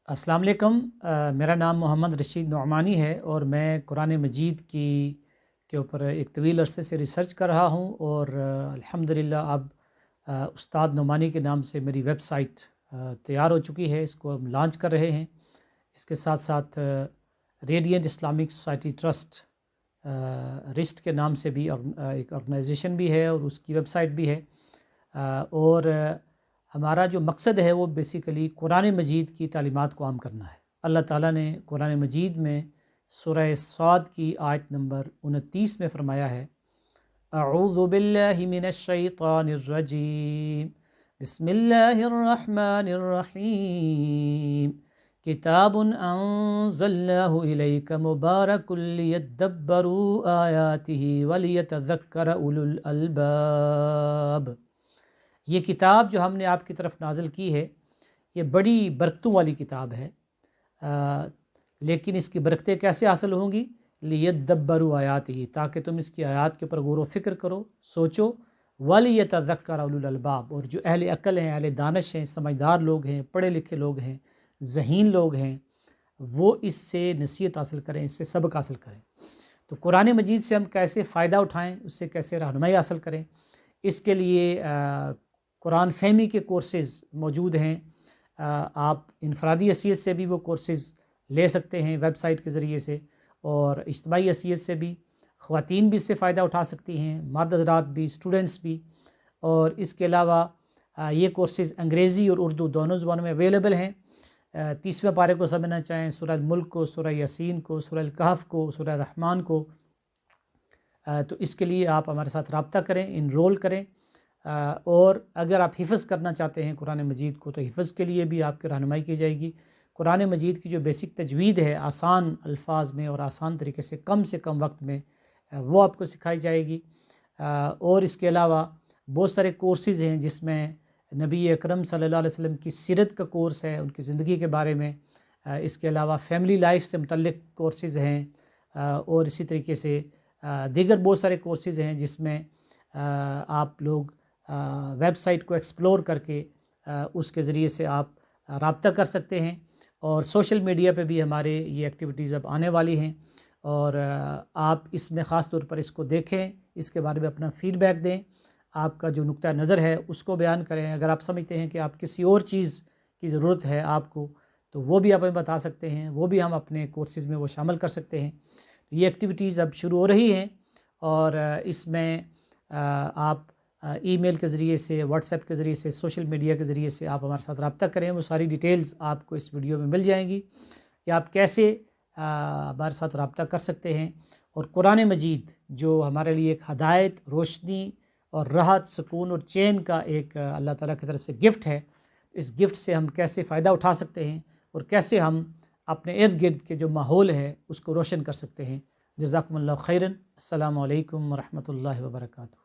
अस्सलाम वालेकुम। मेरा नाम मोहम्मद रशीद नोमानी है और मैं कुरान मजीद के ऊपर एक तवील अरसे से रिसर्च कर रहा हूँ और अल्हम्दुलिल्लाह अब उस्ताद नोमानी के नाम से मेरी वेबसाइट तैयार हो चुकी है। इसको हम लॉन्च कर रहे हैं। इसके साथ साथ radiant Islamic society trust wrist के नाम से भी एक ऑर्गेनाइजेशन भी है और उसकी वेबसाइट भी है। और हमारा जो मकसद है वो बेसिकली कुरान मजीद की तालीमात को आम करना है। अल्लाह ताला ने कुरान मजीद में सूरह स्वाद की आयत नंबर 29 में फ़रमाया है, अऊज़ु बिल्लाहि मिनश शैतानिर रजीम, बिस्मिल्लाहिर रहमानिर रहीम, किताबुन अंज़लनाहु इलैका मुबारकुल लियद्दब्बरू आयातिही वलियतज़क्कर उलुल अलबाब। ये किताब जो हमने आपकी तरफ नाज़िल की है ये बड़ी बरकतों वाली किताब है। लेकिन इसकी बरकतें कैसे हासिल होंगी? लियद्दब्बरू आयातिही, ताकि तुम इसकी आयात के ऊपर गौर व फिक्र करो, सोचो। वलियतज़क्कर उलुल अलबाब, और जो अहले अक्ल हैं, अहले दानिश हैं, समझदार लोग हैं, पढ़े लिखे लोग हैं, ज़हीन लोग हैं, वो इससे नसीहत हासिल करें, इससे सबक हासिल करें। तो कुरान मजीद से हम कैसे फ़ायदा उठाएँ, उससे कैसे रहनुमाई हासिल करें, इसके लिए कुरान फ़हमी के कोर्सेज़ मौजूद हैं। आप इनफरादी हैसियत से भी वो कोर्सेज़ ले सकते हैं वेबसाइट के ज़रिए से, और इज्तिमाई हैसियत से भी ख़वातीन भी इससे फ़ायदा उठा सकती हैं, मर्द हज़रात भी, स्टूडेंट्स भी। और इसके अलावा ये कोर्सेज़ अंग्रेज़ी और उर्दू दोनों ज़ुबानों में अवेलेबल हैं। 30वें पारे को समझना चाहें, सूरह मुल्क को, सूरह यासीन को, सूरह कहफ़ को, सूरह रहमान को, तो इसके लिए आप हमारे साथ रब्ता करें, इनरोल करें। और अगर आप हिफ़्ज़ करना चाहते हैं कुरान मजीद को, तो हिफ़्ज़ के लिए भी आपकी रहनुमाई की जाएगी। कुरान मजीद की जो बेसिक तजवीद है आसान अल्फाज में और आसान तरीके से कम वक्त में, वो आपको सिखाई जाएगी। और इसके अलावा बहुत सारे कोर्सेज़ हैं जिसमें नबी अकरम सल्लल्लाहु अलैहि वसल्लम की सीरत का कोर्स है, उनकी ज़िंदगी के बारे में। इसके अलावा फ़ैमिली लाइफ से मुतल्लिक़ कोर्सेज़ हैं, और इसी तरीके से दीगर बहुत सारे कोर्सेज़ हैं जिसमें आप लोग वेबसाइट को एक्सप्लोर करके उसके ज़रिए से आप रब्ता कर सकते हैं। और सोशल मीडिया पे भी हमारे ये एक्टिविटीज़ अब आने वाली हैं, और आप इसमें ख़ास तौर पर इसको देखें, इसके बारे में अपना फ़ीडबैक दें, आपका जो नुक्ता नज़र है उसको बयान करें। अगर आप समझते हैं कि आप किसी और चीज़ की ज़रूरत है आपको, तो वो भी आप हमें बता सकते हैं, वो भी हम अपने कोर्सेज़ में वो शामिल कर सकते हैं। तो ये एक्टिविटीज़ अब शुरू हो रही हैं, और इसमें आप ईमेल के ज़रिए से, व्हाट्सएप के ज़रिए से, सोशल मीडिया के ज़रिए से आप हमारे साथ रब्ता करें। वो सारी डिटेल्स आपको इस वीडियो में मिल जाएंगी कि आप कैसे हमारे साथ रब्ता कर सकते हैं। और कुरान मजीद जो हमारे लिए एक हदायत, रोशनी और राहत, सुकून और चैन का एक अल्लाह ताला की तरफ से गिफ्ट है, इस गिफ्ट से हम कैसे फ़ायदा उठा सकते हैं और कैसे हम अपने इर्द गिर्द के जो माहौल है उसको रोशन कर सकते हैं। जज़ाकुमुल्लाह खैरन। अस्सलामु अलैकुम व रहमतुल्लाहि व बरकातुहू।